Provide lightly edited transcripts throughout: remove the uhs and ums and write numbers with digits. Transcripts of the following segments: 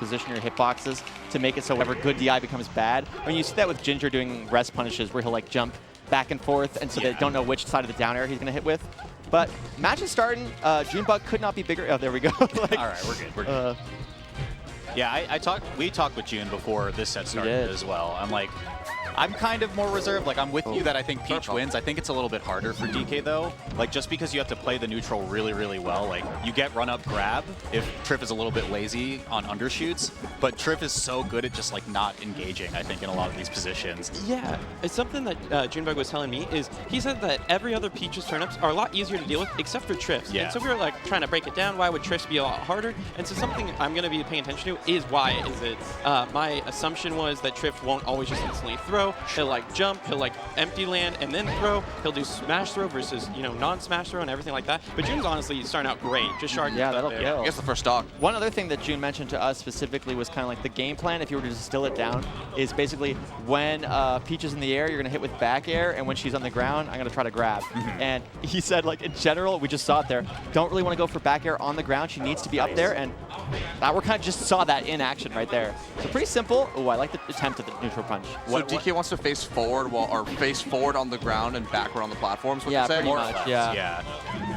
position your hitboxes to make it so whenever good DI becomes bad. I mean, you see that with Ginger doing rest punishes where he'll like jump back and forth, and so they don't know which side of the down air he's going to hit with. But match is starting. Junebug could not be bigger. Oh, there we go. Like, all right, we're good. We're good. Yeah, we talked with June before this set started as well. I'm kind of more reserved. Like, I'm with you that I think Peach wins. I think it's a little bit harder for DK, though. Like, just because you have to play the neutral really, really well. Like, you get run-up grab if Trif is a little bit lazy on undershoots. But Trif is so good at just, like, not engaging, I think, in a lot of these positions. Yeah, it's something that Junebug was telling me is he said that every other Peach's turnips are a lot easier to deal with except for Trif's. Yeah. And so we were, like, trying to break it down. Why would Trif's be a lot harder? And so something I'm going to be paying attention to is why is it. My assumption was that Trif won't always just instantly throw. He'll like jump, he'll like empty land and then throw. He'll do smash throw versus, you know, non-smash throw and everything like that. But June's honestly starting out great. Just sharding. Yeah, that'll kill. I guess the first stock. One other thing that June mentioned to us specifically was kind of like the game plan, if you were to distill it down, is basically when Peach is in the air, you're going to hit with back air, and when she's on the ground, I'm going to try to grab. And he said, like, in general, we just saw it there, don't really want to go for back air on the ground. She needs to be up there, and we kind of just saw that in action right there. So pretty simple. Oh, I like the attempt at the neutral punch. So DK wants to face forward or face forward on the ground and backward on the platforms. Yeah, pretty much. Yeah.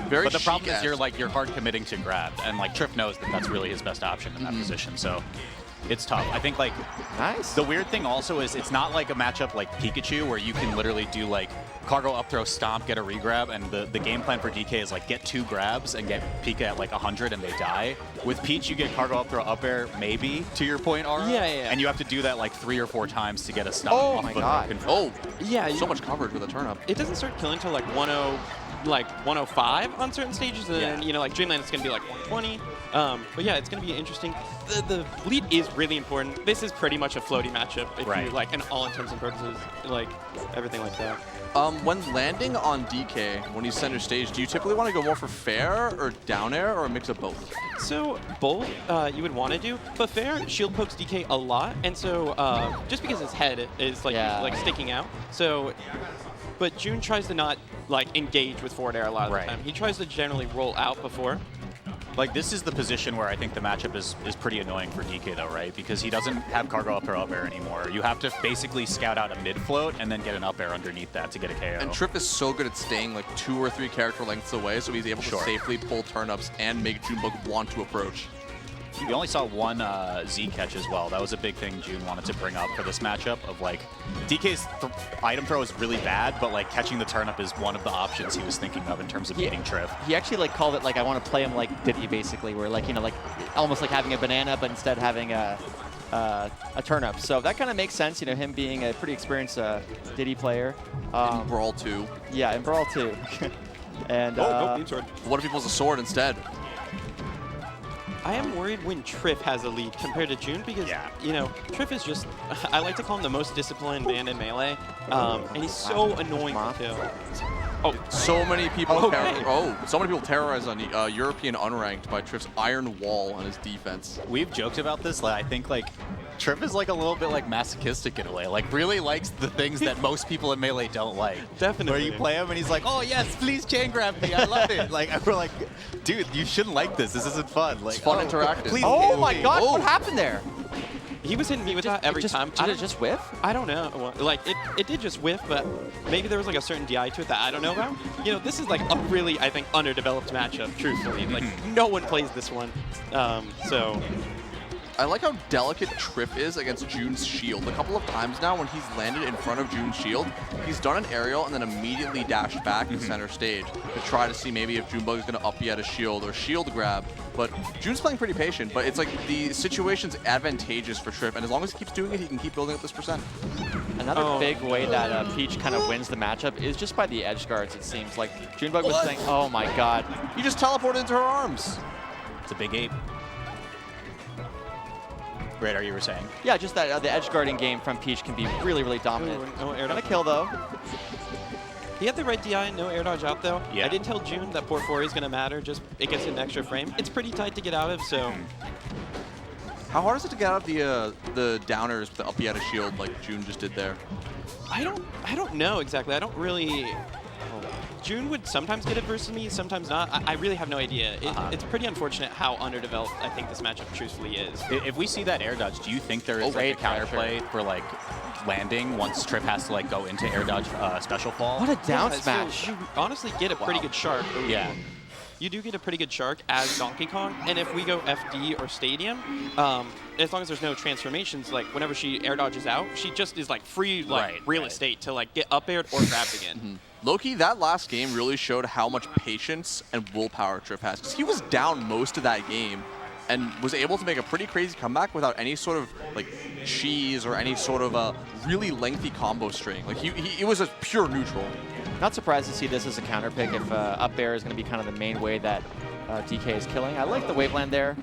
Very but the problem is chic-esque. you're hard committing to grab, and like Trif knows that that's really his best option in that position. So it's tough. I think like the weird thing also is it's not like a matchup like Pikachu where you can literally do like cargo up throw stomp, get a regrab, and the game plan for DK is like get 2 grabs and get Pika at like 100 and they die. With Peach, you get cargo up throw up air maybe to your point, Aura. Yeah. And you have to do that like 3 or 4 times to get a stomp. Oh my god. Oh, yeah. So much coverage with a turnip. It doesn't start killing until like 105 on certain stages, and then, you know, like Dreamland it's going to be like 120. But yeah, it's going to be interesting. The lead is really important. This is pretty much a floaty matchup if you like, in all intents and purposes, like everything like that. When landing on DK, when he's center stage, do you typically want to go more for fair or down air or a mix of both? So both you would want to do, but fair shield pokes DK a lot, and so just because his head is like sticking out, so. But June tries to not like engage with forward air a lot of the time. He tries to generally roll out before. Like, this is the position where I think the matchup is pretty annoying for DK, though, right? Because he doesn't have cargo up throw up air anymore. You have to basically scout out a mid float and then get an up air underneath that to get a KO. And Trif is so good at staying like 2 or 3 character lengths away, so he's able to safely pull turnips and make Junebug want to approach. We only saw one Z catch as well. That was a big thing June wanted to bring up for this matchup of like, DK's item throw is really bad, but like catching the turnip is one of the options he was thinking of in terms of beating Trif. He actually like called it like, I want to play him like Diddy basically, where like, you know, like almost like having a banana, but instead having a turnip. So that kind of makes sense, you know, him being a pretty experienced Diddy player. In Brawl 2. Yeah, in Brawl 2. And what if he pulls a sword instead? I am worried when Trif has a lead compared to June because, you know, Trif is just, I like to call him the most disciplined man in Melee, and he's so annoying to kill. Oh, so many people so many people terrorize on European unranked by Trif's iron wall on his defense. We've joked about this. I think like Trif is like a little bit like masochistic in a way. Like really likes the things that most people in Melee don't like. Definitely. Where you play him and he's like, oh yes, please chain grab me. I love it. Like we're like, dude, you shouldn't like this. This isn't fun. Like it's fun interactive. Please oh my god, what happened there? He was hitting me with that every time. Did it just whiff? I don't know. Like, it did just whiff, but maybe there was like a certain DI to it that I don't know about. You know, this is like a really, I think, underdeveloped matchup, truthfully. Like, no one plays this one. So... I like how delicate Trif is against June's shield. A couple of times now when he's landed in front of June's shield, he's done an aerial and then immediately dashed back to center stage to try to see maybe if Junebug is going to up at a shield or shield grab. But June's playing pretty patient, but it's like the situation's advantageous for Trif, and as long as he keeps doing it, he can keep building up this percent. Another big way that Peach kind of wins the matchup is just by the edge guards, it seems. Like, Junebug was saying, oh my god. You just teleported into her arms. It's a big ape. Radar, you were saying? Yeah, just that the edge guarding game from Peach can be really, really dominant. No air Gonna kill though. He had the right DI, no air dodge out though. Yeah. I did tell June that port 4 is going to matter, just it gets an extra frame. It's pretty tight to get out of, so... How hard is it to get out of the downers with the up at a shield like June just did there? I don't know exactly. I don't really... June would sometimes get it versus me, sometimes not. I really have no idea. It's pretty unfortunate how underdeveloped I think this matchup truthfully is. If we see that air dodge, do you think there is like a counterplay for like landing once Trif has to like go into air dodge special fall? What a down So smash. you honestly get a pretty good shark. Yeah. You do get a pretty good shark as Donkey Kong, and if we go FD or Stadium, as long as there's no transformations, like whenever she air dodges out, she just is like free real estate to like get up aired or grabbed again. Low-key, that last game really showed how much patience and willpower Trif has, because he was down most of that game and was able to make a pretty crazy comeback without any sort of like cheese or any sort of a really lengthy combo string. Like he was a pure neutral. Not surprised to see this as a counter pick if up air is going to be kind of the main way that DK is killing. I like the waveland there.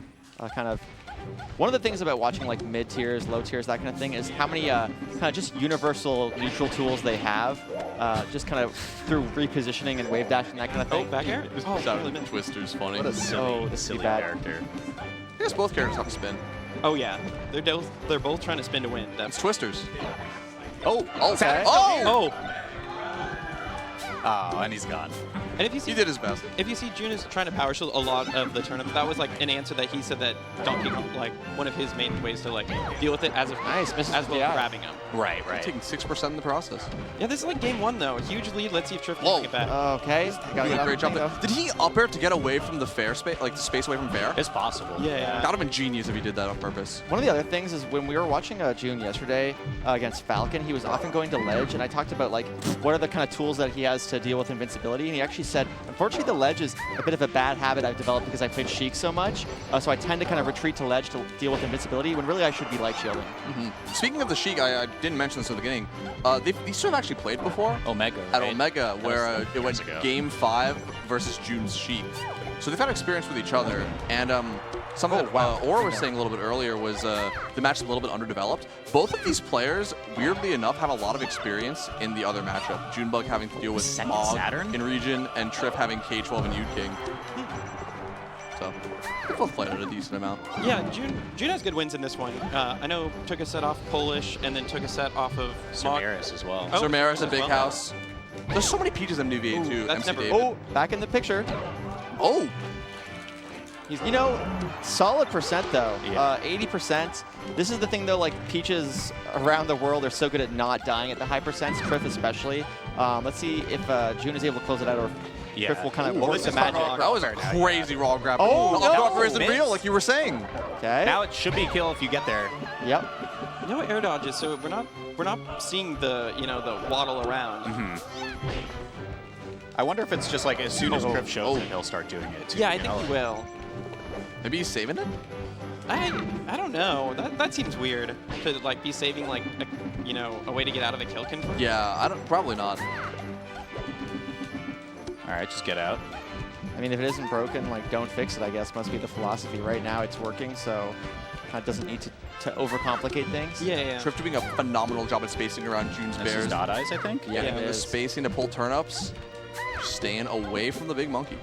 One of the things about watching like mid tiers, low tiers, that kind of thing is how many kind of just universal neutral tools they have, just kind of through repositioning and wave dash and that kind of thing. Back air? Oh, That really missed. Twister's funny. What a silly, this is silly bad. character. I guess both characters have to spin. Oh yeah, they're both trying to spin to win. It's Twisters. Oh, Okay. Oh, oh, and he's gone. and if you see He did his best. If you see June is trying to power shield a lot of the tournament, that was like an answer that he said that Donkey Kong, like one of his main ways to like deal with it as a Nice, misses as well the as eye. grabbing him. Right. Taking 6% in the process. Yeah, this is like game one though. Huge lead. Let's see if Trif Whoa. can get back. Okay. Gotta Doing get a out great of job the there. thing, Did he up air to get away from the fair space, like the space away from fair? It's possible. Yeah. That would have been genius if he did that on purpose. One of the other things is when we were watching June yesterday against Falcon, he was often going to ledge, and I talked about like what are the kind of tools that he has to deal with invincibility, and he actually said, unfortunately, the ledge is a bit of a bad habit I've developed because I played Sheik so much, so I tend to kind of retreat to ledge to deal with invincibility when really I should be light shielding. Speaking of the Sheik, I didn't mention this at the beginning. These two have actually played before Omega. at right? Omega, where was it went years ago. Game 5 versus June's Sheik. So they've had experience with each other, and something that Aura was saying a little bit earlier was the match is a little bit underdeveloped. Both of these players, weirdly enough, have a lot of experience in the other matchup. Junebug having to deal with Second Mog Saturn? in region, and Trif having K12 and U-King. So they both played at a decent amount. Yeah, June has good wins in this one. I know took a set off Polish and then took a set off of Mog. Samaris as well. Oh, Zermaris as at Big well. House. There's so many Peaches in MDVA too. that's MC never- David. Oh, back in the picture. Oh, You know, solid percent though. Yeah. 80%. This is the thing though, like Peaches around the world are so good at not dying at the high percents, Trif especially. Let's see if June is able to close it out or Yeah. Trif will kind of Ooh, work this the is magic. fun. that was a Fair now, crazy raw grab. Oh, Up no. rock isn't Miss. real, like you were saying. Okay. Now it should be a kill if you get there. Yep. No air dodges, so we're not seeing the the waddle around. I wonder if it's just like as soon as Trif shows it, he'll start doing it too. Yeah, I you think know? he will. Maybe he's saving it? I don't know. That seems weird to like be saving like a way to get out of a kill confirm. Yeah, probably not. All right, just get out. I mean, if it isn't broken, like don't fix it, I guess must be the philosophy. Right now it's working, so kind of doesn't need to overcomplicate things. Yeah. Trif doing a phenomenal job at spacing around June's This is Bears. dot eyes, I think. Yeah, Getting it the is. spacing to pull turnips. Staying away from the big monkey.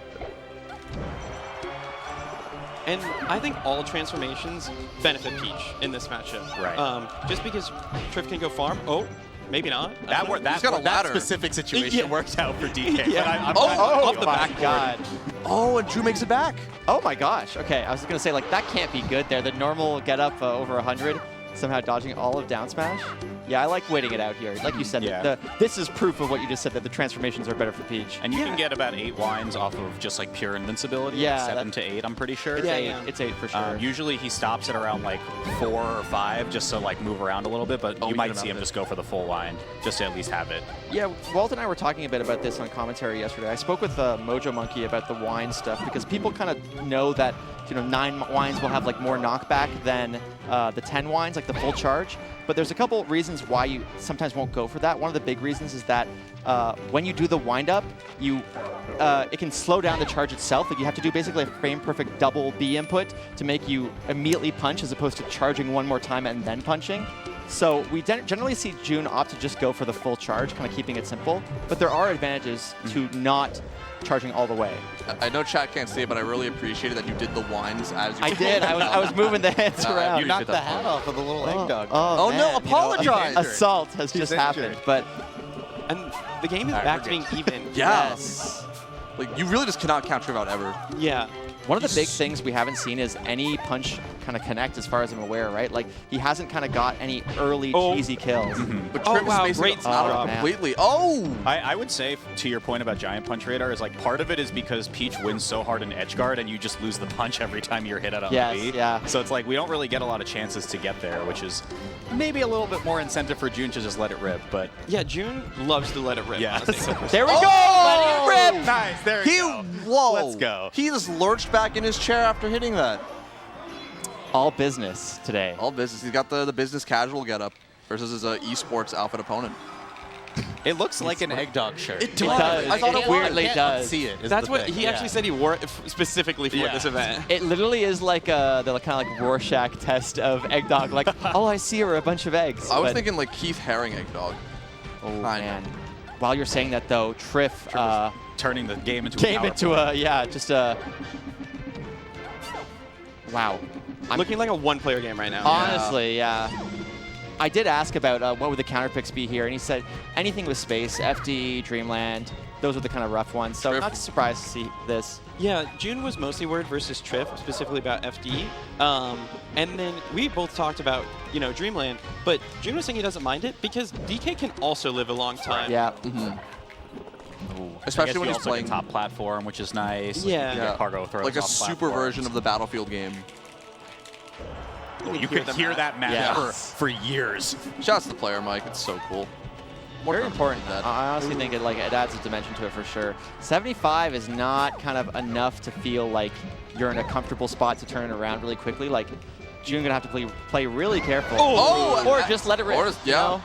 And I think all transformations benefit Peach in this matchup. Right. Just because Trif can go farm. Oh, maybe not. That He's got a that ladder. specific situation Yeah. worked out for DK. Yeah. But I'm Oh, kind of Oh with you. my God. Oh, and Drew makes it back. Oh my gosh. Okay, I was gonna say like that can't be good there. The normal get up over 100, somehow dodging all of down smash. Yeah, I like waiting it out here. Like you said, Yeah. this is proof of what you just said, that the transformations are better for Peach. And you Yeah. can get about 8 wines off of just like pure invincibility. Yeah, like 7 that- to 8, I'm pretty sure. It's Yeah, 8. yeah. It's 8 for sure. Usually he stops at around like 4 or 5 just to like move around a little bit, but Oh, you we might can see him have it. just go for the full wine just to at least have it. Yeah, Walt and I were talking a bit about this on commentary yesterday. I spoke with Mojo Monkey about the wine stuff because people kind of know that 9 wines will have like more knockback than the 10 wines, like the full charge. But there's a couple reasons why you sometimes won't go for that. One of the big reasons is that when you do the wind up, it can slow down the charge itself. Like you have to do basically a frame perfect double B input to make you immediately punch, as opposed to charging one more time and then punching. So we generally see June opt to just go for the full charge, kind of keeping it simple. But there are advantages to not charging all the way. I know chat can't see it, but I really appreciated that you did the wines as you I did. I was moving the hands I around. You knocked the hat off of the little egg dog. Oh, no, man, apologize. assault has just happened. But And the game is back to being even. Yes. Like, you really just cannot count Trif out ever. Yeah. One of the big things we haven't seen is any punch kind of connect as far as I'm aware, right? Like, he hasn't kind of got any early cheesy kills. But Oh, Trif wow, is great basically out drop. completely. Oh! I would say, to your point about Giant Punch Radar, is like part of it is because Peach wins so hard in edge guard and you just lose the punch every time you're hit at a Yes, B. yeah. So it's like we don't really get a lot of chances to get there, which is maybe a little bit more incentive for June to just let it rip. But Yeah, June loves to let it rip. Yeah. honestly. There we Oh! go! Letting it rip! nice, there you go. Whoa! Let's go. He just lurched back in his chair after hitting that. All business today. All business. He's got the business casual getup versus his esports outfit opponent. It looks like an Eggdog shirt. It does. I thought it weirdly was. does. See it. is That's the what thing. he actually said he wore it specifically for Yeah. this event. It literally is like the kind of like Rorschach test of Eggdog. Like, all I see are a bunch of eggs. I was But- thinking like Keith Haring Eggdog. oh, kinda. man. While you're saying that, though, Trif Turning the game into came a into a, yeah, just a... Wow. Looking like a one-player game right now. Honestly, yeah. I did ask about what would the counter picks be here, and he said anything with space, FD, Dreamland, those were the kind of rough ones. So Trif. not surprised to see this. Yeah, June was mostly worried versus Trif, specifically about FD. And then we both talked about, Dreamland, but June was saying he doesn't mind it because DK can also live a long time. Yeah. Especially when he's also playing get top platform, which is nice. Yeah. You get cargo throws like a off super platforms. version of the Battlefield game. Oh, you hear could the hear map. that match Yes. for years. Shouts to the player, Mike. It's so cool. More Very fun important. than that. I honestly think it adds a dimension to it for sure. 75 is not kind of enough to feel like you're in a comfortable spot to turn it around really quickly. Like, June gonna have to play really careful. Oh! Or just let it rip. Or just- you yeah. know?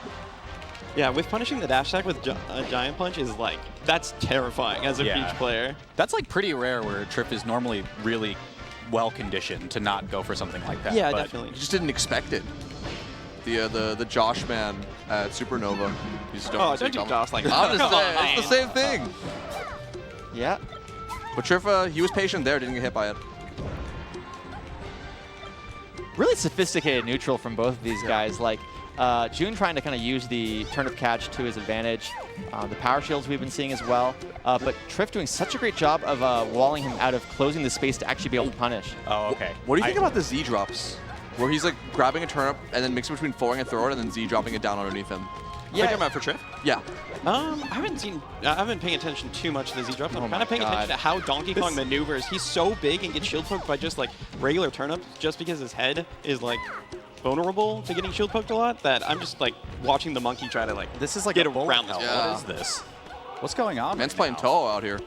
Yeah, with punishing the dash attack with a Giant Punch is like, that's terrifying as a Yeah. Peach player. That's like pretty rare where Trif is normally really well conditioned to not go for something like that. Yeah, but definitely. You just didn't expect it. The Josh man at Supernova. You just Oh, see don't it do coming. Josh like that. I'm just Come saying, on, it's the man. same thing. Yeah. But Trif, he was patient there, didn't get hit by it. Really sophisticated neutral from both of these guys. Like, June trying to kind of use the turn of catch to his advantage. The power shields we've been seeing as well. But Trif doing such a great job of walling him out of closing the space to actually be able to punish. Oh, okay. What do you think about the Z drops? Where he's like grabbing a turnip and then mixing between forwarding and throwing and then Z dropping it down underneath him. Yeah, talking about for Trif? Yeah. I haven't paying attention too much to the Z drops. I'm Oh kind of my paying attention God. to how Donkey Kong maneuvers. He's so big and gets shield poked by just like regular turnips just because his head is like vulnerable to getting shield poked a lot that I'm just like watching the monkey try to like This is like get a bullet around this. hell. Yeah. What is this? What's going on? Man's right playing now? Toho out here.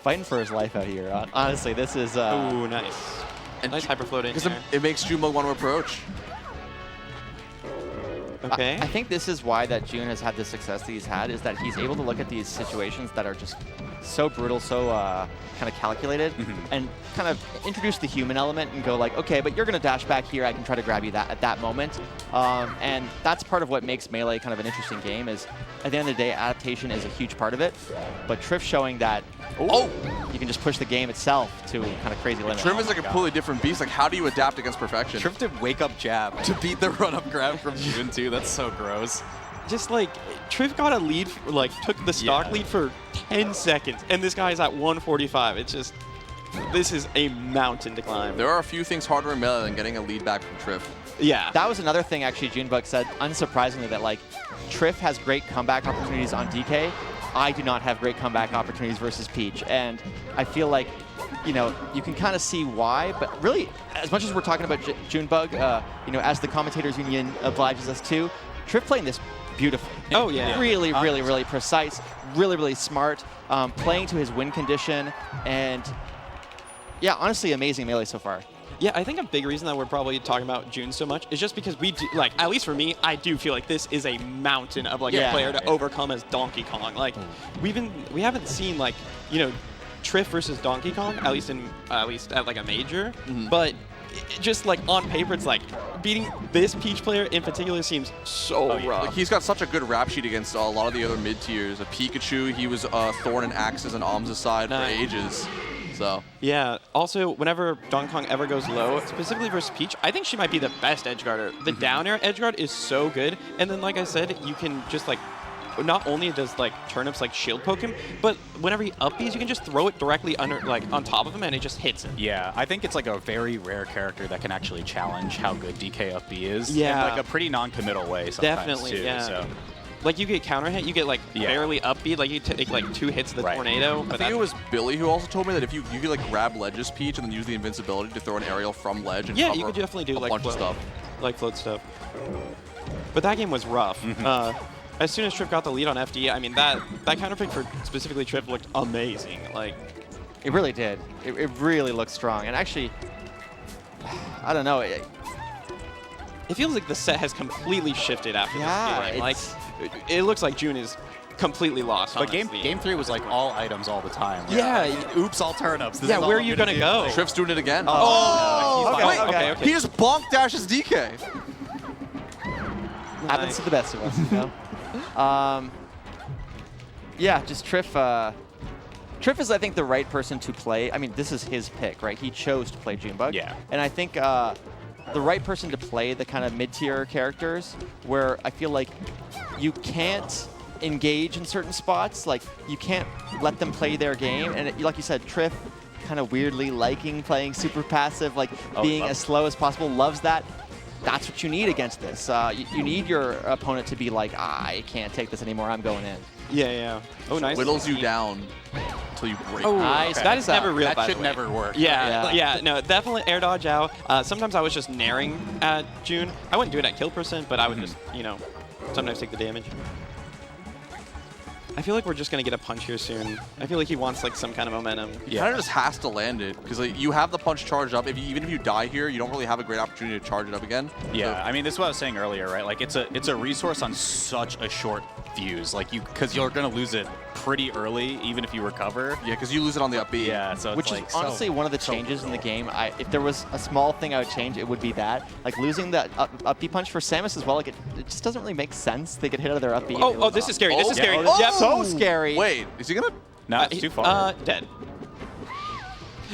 Fighting for his life out here. Honestly, this is... Ooh, nice. And Nice hyper float in Because there. it makes Junebug want to approach. Okay. I think this is why that June has had the success that he's had, is that he's able to look at these situations that are just so brutal, so kind of calculated, and kind of introduce the human element and go like, okay, but you're going to dash back here, I can try to grab you at that moment. And that's part of what makes Melee kind of an interesting game, is at the end of the day, adaptation is a huge part of it. But Trif showing that you can just push the game itself to kind of crazy limits. Trif is like a completely different beast. Like, how do you adapt against perfection? Trif did wake up jab to beat the run up grab from June too. That's so gross. Just like Trif got a lead, like took the stock Yeah. lead for 10 seconds, and this guy's at 145. It's just, this is a mountain to climb. There are a few things harder in Melee than getting a lead back from Trif. Yeah. That was another thing, actually, Junebug said, unsurprisingly, that like Trif has great comeback opportunities on DK. I do not have great comeback opportunities versus Peach, and I feel like, you can kind of see why. But really, as much as we're talking about Junebug, as the commentators union obliges us to, Trif playing this beautifully. Oh, yeah. Really, really, really precise. Really, really smart. Playing to his win condition, and yeah, honestly, amazing Melee so far. Yeah, I think a big reason that we're probably talking about June so much is just because we do, like, at least for me, I do feel like this is a mountain of like Yeah. a player to overcome as Donkey Kong. Like, we haven't seen like, Trif versus Donkey Kong, at least at like a major, but just like on paper, it's like beating this Peach player in particular seems so rough. Like, he's got such a good rap sheet against a lot of the other mid tiers. A Pikachu, he was Thorn and Axes and Alms' side Nice. for ages. So Yeah. Also, whenever Donkey Kong ever goes low, specifically versus Peach, I think she might be the best edge guarder. The down air edge guard is so good, and then like I said, you can just like not only does like turnips like shield poke him, but whenever he up Bs, you can just throw it directly under, like on top of him, and it just hits him. Yeah, I think it's like a very rare character that can actually challenge how good DK up B is. Yeah. In like a pretty non-committal way sometimes. Definitely, too, yeah. So. Like, you get counter hit, you get, like, barely upbeat, like, you take, like, 2 hits of the tornado. I think it was Billy who also told me that if you could, like, grab ledges, Peach, and then use the invincibility to throw an aerial from ledge and yeah, cover you could definitely do, a like, bunch of stuff. Like, float stuff. But that game was rough. As soon as Trif got the lead on FD, I mean, that counter pick for specifically Trif looked amazing. Like, it really did. It really looked strong. And actually, I don't know. It feels like the set has completely shifted after this game. Like, it looks like June is completely lost. But game 3 was like all items all the time. Oops, all turnips. Yeah, where are you going to go? Trif's doing it again. Okay. He just bonk dashes DK. Happens to the best of us, you know? Yeah, just Trif. Trif is, I think, the right person to play. I mean, this is his pick, right? He chose to play Junebug. Yeah. And I think the right person to play the kind of mid-tier characters where I feel like you can't engage in certain spots. Like, you can't let them play their game. And like you said, Trif kind of weirdly liking playing super passive, like being as slow as possible, loves that. That's what you need against this. You need your opponent to be like, I can't take this anymore, I'm going in. Yeah. Oh, nice. Whittles you down until you break. Oh, nice. Okay. That is never real. That should never work. Yeah. No, definitely air dodge out. Sometimes I was just naring at June. I wouldn't do it at kill percent, but I would just, you know, sometimes take the damage. I feel like we're just going to get a punch here soon. I feel like he wants like some kind of momentum. He kind of just has to land it because like, you have the punch charged up. Even if you die here, you don't really have a great opportunity to charge it up again. Yeah, So, I mean, this is what I was saying earlier, right? Like, it's a resource on such a short fuse, like because you're gonna lose it pretty early, even if you recover. yeah, because you lose it on the up B. Yeah, so it's Which like is honestly one of the changes in the game. If there was a small thing I would change, it would be that. Like losing that up B punch for Samus as well, like it just doesn't really make sense. They get hit out of their up B. Oh, this is scary. This is scary. Oh, Yep. so scary. Wait, is he gonna? No, it's too far. Dead.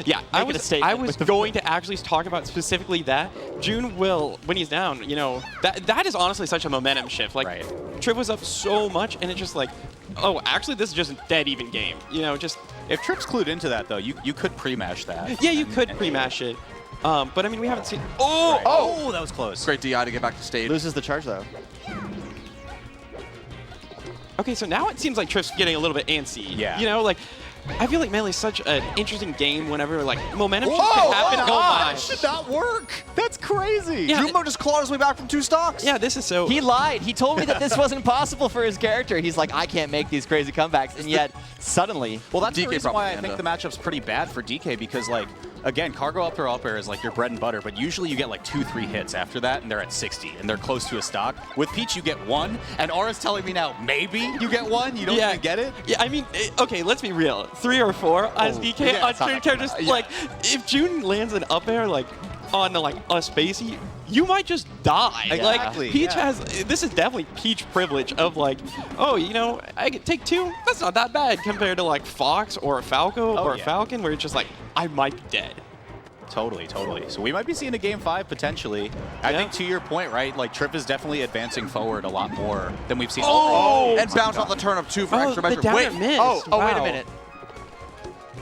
Yeah, I was going to actually talk about specifically that. June will, when he's down, you know, that is honestly such a momentum shift. Like, Trif was up so much, and it's just like, oh, actually, this is just a dead even game. You know, just... If Trip's clued into that, though, you could pre-mash that. Yeah, you could pre-mash it. But, I mean, we haven't seen... Oh, that was close. Great DI to get back to stage. Loses the charge, though. Okay, so now it seems like Trif's getting a little bit antsy. Yeah. You know, like, I feel like Melee's such an interesting game whenever, like, momentum shifts can happen. Oh, my. That should not work. That's crazy. Yeah. Junebug just clawed his way back from 2 stocks. Yeah, this is so... He lied. He told me that this wasn't possible for his character. He's like, I can't make these crazy comebacks. And yet, suddenly... Well, that's the DK reason why I propaganda. think the matchup's pretty bad for DK because, like, again, cargo up air is like your bread and butter, but usually you get like 2-3 hits after that, and they're at 60, and they're close to a stock. With Peach, you get 1, and Aura's telling me now maybe you get 1. You don't even get it. Yeah, I mean, okay, let's be real. 3 or 4 as DK on certain characters. Like, if June lands an up air, like, on like a spacey, you might just die. Exactly, Like, Peach has, this is definitely Peach privilege of like, oh, you know, I could take 2. That's not that bad compared to like Fox or a Falco or a Falcon, where it's just like, I might be dead. Totally. So we might be seeing a game 5 potentially. I think to your point, right? Like Trif is definitely advancing forward a lot more than we've seen. And bounce off the turnip too for extra measure. Wait, wait a minute.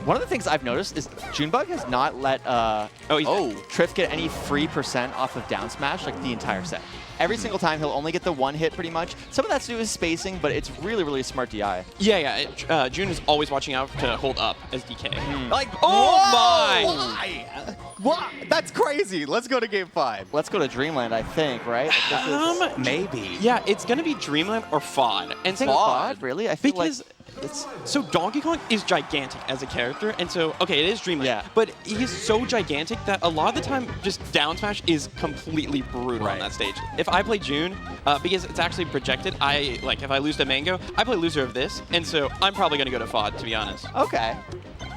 One of the things I've noticed is Junebug has not let Trif get any free percent off of down smash like the entire set. Every single time he'll only get the 1 hit pretty much. Some of that's to do with spacing, but it's really, really smart DI. Yeah. June is always watching out to hold up as DK. Like, oh my! Why? What? That's crazy. Let's go to game 5. Let's go to Dreamland, I think, right? Maybe. Yeah, it's gonna be Dreamland or FOD. And FOD? Really? I feel because so Donkey Kong is gigantic as a character, and so it is Dreamland, but he's so gigantic that a lot of the time just down smash is completely brutal on that stage. If I play June, because it's actually projected, if I lose to Mango, I play loser of this, and so I'm probably gonna go to FOD, to be honest. Okay.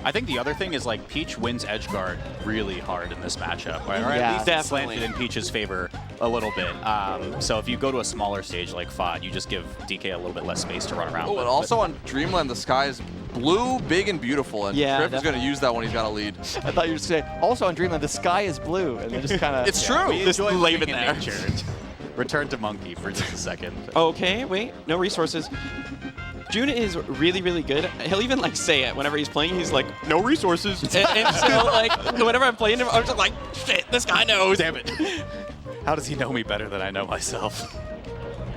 I think the other thing is like Peach wins edge guard really hard in this matchup, right? Or at least it's slanted in Peach's favor a little bit. So if you go to a smaller stage like FOD, you just give DK a little bit less space to run around. Oh, and also on Dreamland, the sky is blue, big, and beautiful, and Trif is going to use that when he's got a lead. I thought you were saying, also on Dreamland, the sky is blue, and they just kind of... It's true. We Just enjoy leave it being in there. nature. Return to Monkey for just a second. Okay, wait, no resources. June is really, really good. He'll even like say it whenever he's playing. He's like, no resources. and so like whenever I'm playing him, I'm just like, shit, this guy knows. Damn it. How does he know me better than I know myself?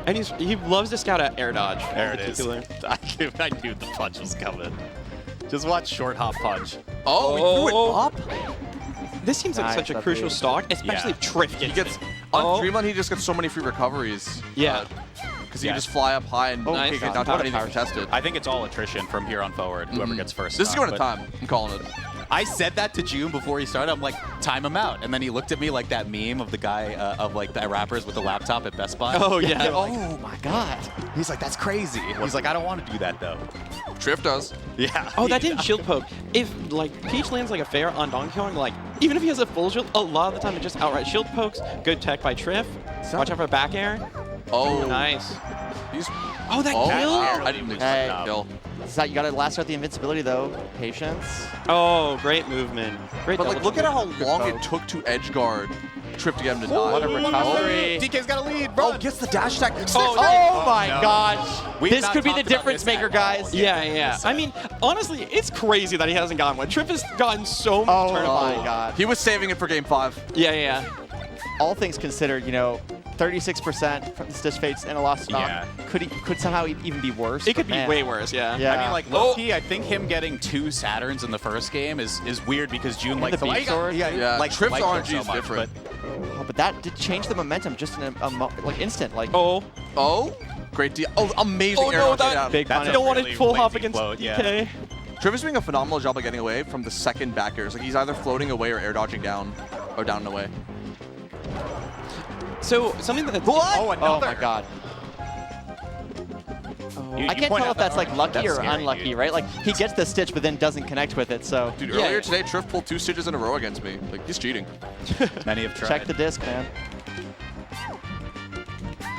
And he loves to scout at air dodge. There it in is. particular. I knew the punch was coming. Just watch short hop punch. Oh, he threw it up? This seems like Nice, such a that crucial bait. stock, especially if Trif He gets gets it. on Dreamland. He just gets so many free recoveries. Yeah. Because he can just fly up high and nice. not What have a anything power contested. I think it's all attrition from here on forward, whoever gets first. This is stock, going to but time. I'm calling it. I said that to June before he started. I'm like, time him out. And then he looked at me like that meme of the guy, of like the rappers with the laptop at Best Buy. Oh, yeah. Oh my God. He's like, that's crazy. He's like, I don't want to do that though. Trif does. Yeah. Oh, that didn't shield poke. If like Peach lands like a fair on Donkey Kong, like even if he has a full shield, a lot of the time it just outright shield pokes. Good tech by Trif. Watch out for back air. Oh, Nice. He's, Oh, that oh, kill? wow. I didn't expect Hey. that kill. So you got to last out the invincibility though. Patience. Oh, great movement. Great But like, double look at jump. how long it took to edge guard Trif to get him to die. What a recovery. DK's got a lead, Oh, bro. gets the dash attack. Oh my no. gosh. We've This not could be the talked about difference this maker, at guys. all. Yeah. I mean, honestly, it's crazy that he hasn't gotten one. Trif has gotten so much Oh tournament. my God. He was saving it for game 5. Yeah. All things considered, you know, 36% from the Stitch Fates and a lost stock. Yeah. Could somehow even be worse. It could but be man. way worse, yeah. Yeah. I mean, like, low-key, I think him getting 2 Saturns in the first game is weird because June, like, the beam sword? Yeah, like, Trif's liked him RNG so is much, different. Oh, but that did change the momentum just in like instant. Like Oh. Oh, great deal. Oh, amazing Oh air no, dodge that down. big That's punish. you don't want really to full hop lazy against float, yeah. DK. Trif is doing a phenomenal job of getting away from the second back airs. Like, he's either floating away or air dodging down, or down and away. So something that Oh, another. Oh my God. I can't tell if that's like lucky or scary, unlucky, dude. right? Like he gets the stitch, but then doesn't connect with it. So Dude, Yeah. earlier today, Trif pulled 2 stitches in a row against me. Like, he's cheating. Many have tried. check the disc, man.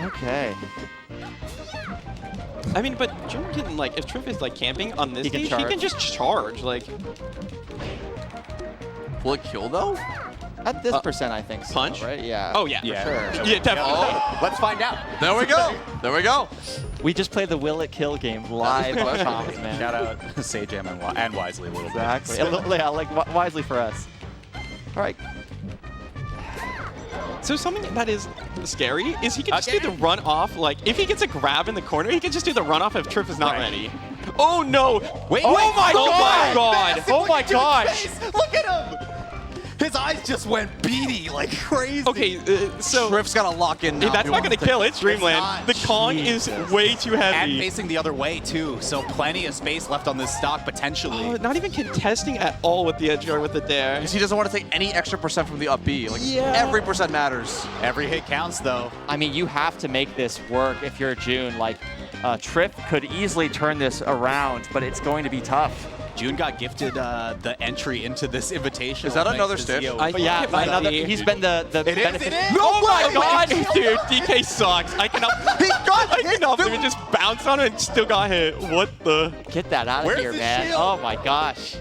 Okay. I mean, but June can like if Trif is like camping on this He can stage, he charge. can just charge. Like Will it kill, though? At this percent, I think so, punch? right? Yeah. Oh yeah. Yeah. Sure. Yeah, definitely. Oh, Let's find out. there we go. There we go. We just played the Will It Kill game live on Thomas, man. Shout out Sajam and Wisely a little Exactly. bit. Yeah, like wisely for us. All right. So something that is scary is he can just do the run off. Like if he gets a grab in the corner, he can just do the run off if Trif is not Right. ready. Oh no! Wait, Oh wait, my oh my God! God! Oh my gosh! Look at him! His eyes just went beady like crazy. Okay, so Trif's got to lock in now. that's not gonna kill. It's Dreamland. not. The Kong is way too And heavy. facing the other way too, so plenty of space left on this stock potentially. Oh, not even contesting at all with the edge guard with the dare. Because he doesn't want to take any extra percent from the up B. Like, Yeah. every percent matters. Every hit counts though. I mean, you have to make this work if you're June. Like, Trif could easily turn this around, but it's going to be tough. June got gifted the entry into this invitation. Is that another stitch? But yeah, it might another, be. he's been the It is, benefit. it is. Oh my God! Dude, DK sucks. I cannot. I cannot believe it just bounced on him and still got hit. What the? Get that out of Where's here, the man. shield? Oh my gosh.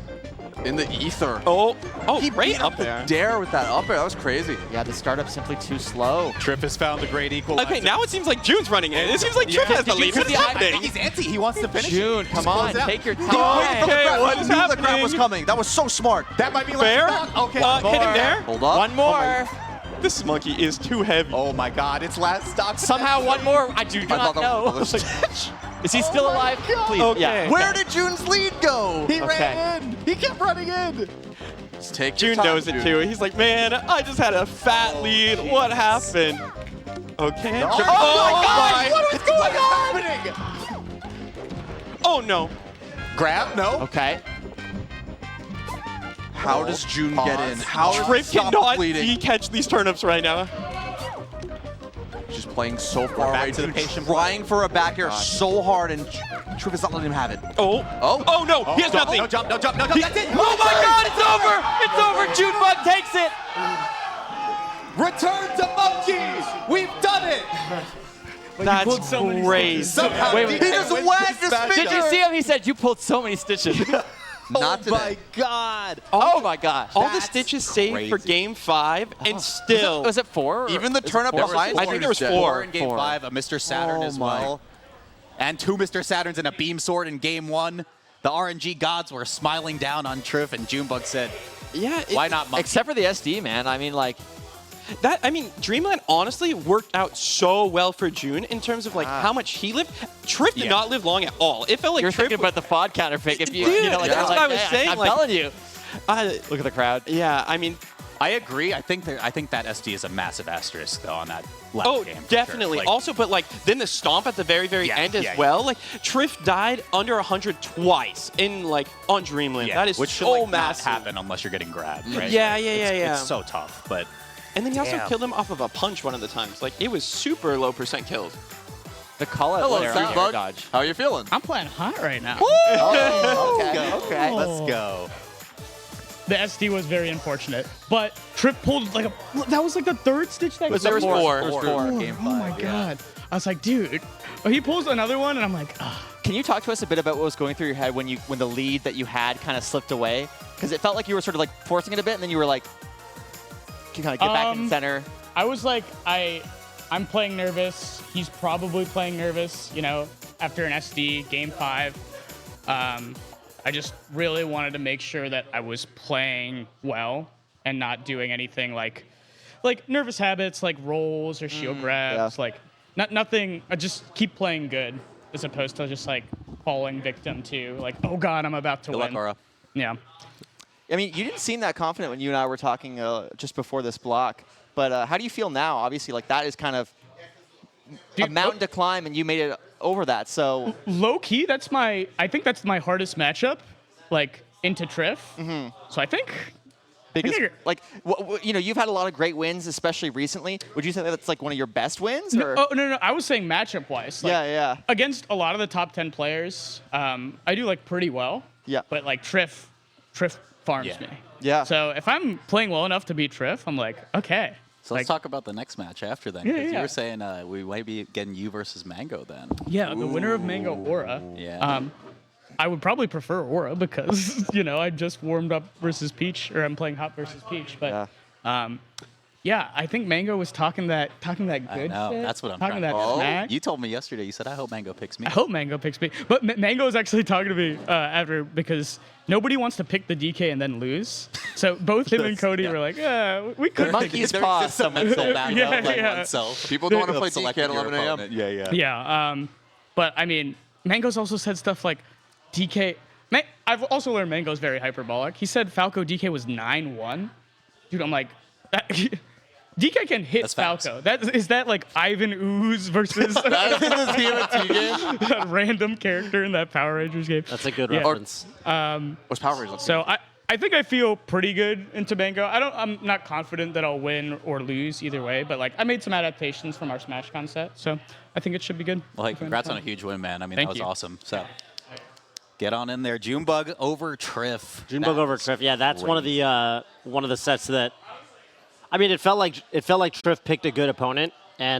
In the ether. Oh, He great beat up the there. dare with that up air. That was crazy. Yeah, the startup's simply too slow. Trif has found the great equalizer. Okay, now it seems like June's running it. It seems like Trif has the did you lead. see What's the eye- I think happening? he's antsy. He wants to finish. June, it. come Just close on, it out. take your He waited for time. the grab. what He is knew the grab happening? was coming. That was so smart. That might be like Fair? Okay. Hit him there. Hold up. One more. This monkey is too heavy. Oh my God! It's last stock. Somehow one more. I do I not thought that know. was another stitch. Is he still alive? Please. Okay. Yeah. Where did June's lead go? He Okay. ran in. He kept running in. Just take your June time, knows it June. too. He's like, man, I just had a fat lead. What happened? Okay. Oh, Oh my! What is going on? Oh no. Grab? No. Okay. How does June get in? How does Trif stop cannot bleeding? catch these turnips right now. She's playing so far back away. to the June patient trying for a back air so hard, and Trif is not letting him have it. Oh. Oh. Oh no. He has nothing. No jump. No jump. No jump. That's it. Oh my God! It's over! It's over! Junebug takes it. Return to monkeys. We've done it. That's great. Somehow Wait, DK wait. He just wins whacked this his matchup. Did you see him? He said, you pulled so many stitches. Not today. Oh my God. Oh my gosh. All the That's stitches saved for crazy. game 5, and still. Was it 4? Even the turnip four? behind I think there was June's dead. 4. Four in game Four. 5, a Mr. Saturn Oh as my well. And 2 Mr. Saturns and a Beam Sword in game 1. The RNG gods were smiling down on Trif, and Junebug said, Yeah. why not Monkey? Except for the SD, man. I mean, like, Dreamland honestly worked out so well for June in terms of like how much he lived. Trif did not live long at all. It felt like you're Trif thinking about the FOD counter pick. If you, Dude, you know, like, that's what I was hey, saying. I'm like, telling you. Look at the crowd. Yeah, I mean, I agree. I think that SD is a massive asterisk though on that last game. For definitely. Sure. Like, Also, but like then the stomp at the very end as well. Like Trif died under 100 twice in like on Dreamland. That is which so should, like, massive. not happen unless you're getting grabbed. Right? Yeah. It's so tough, but. And then he also killed him off of a punch one of the times. Like it was super low % killed. The call-out Hello, there, Junebug. dodge. How are you feeling? I'm playing hot right now. Okay. Let's go. The SD was very unfortunate, but Trif pulled like that was like the 3rd stitch that There was 4. There was 4 in game 5. Oh my god. I was like, dude. Oh, he pulls another one, and I'm like, Can you talk to us a bit about what was going through your head when the lead that you had kind of slipped away? Because it felt like you were sort of like forcing it a bit, and then you were like, you kind of get back in the center. I was like, I'm playing nervous. He's probably playing nervous, you know, after an SD game 5. I just really wanted to make sure that I was playing well and not doing anything like nervous habits, like rolls or shield grabs, like nothing. I just keep playing good as opposed to just like falling victim to like, oh god, I'm about to Good win. luck, Aura. Yeah. I mean, you didn't seem that confident when you and I were talking just before this block. But how do you feel now? Obviously, like that is kind of a mountain to climb, and you made it over that. So Low key, I think that's my hardest matchup, like into Trif. So I think. biggest, like, you know, you've had a lot of great wins, especially recently. Would you say that's like one of your best wins? Or? No. I was saying matchup wise. Like, yeah. Against a lot of the top 10 players, I do like pretty well. Yeah. But like Trif farms me. Yeah. So if I'm playing well enough to beat Trif, I'm like, okay. So let's talk about the next match after then. Yeah, 'Cause yeah. You were saying we might be getting you versus Mango then. Yeah, the winner of Mango Aura. Yeah. I would probably prefer Aura because, you know, I just warmed up versus Peach, or I'm playing Hot versus Peach. But yeah, I think Mango was talking that good I know. shit. That's what I'm talking trying that to smack. You told me yesterday, you said, I hope Mango picks me. I hope Mango picks me. But Mango was actually talking to me after, because nobody wants to pick the DK and then lose. So both him and Cody were like, yeah, we could. Monkey's paw, someone said. Oneself. People don't want to play DK Selecting at your 11 a.m. opponent. Yeah. Yeah, but I mean, Mango's also said stuff like DK. I've also learned Mango's very hyperbolic. He said Falco DK was 9-1. Dude, I'm like, DK can hit That's facts. Falco. Is that like Ivan Ooze versus a random character in that Power Rangers game? That's a good Yeah. reference. What's Power Rangers? So I think I feel pretty good into Mango. I'm not confident that I'll win or lose either way, but like I made some adaptations from our SmashCon set, so I think it should be good. Well, hey, congrats on a huge win, man. I mean, Thank that was you. awesome. So get on in there. Junebug over Trif. Junebug over Trif. Yeah, that's one of the sets that. I mean, it felt like Trif picked a good opponent, and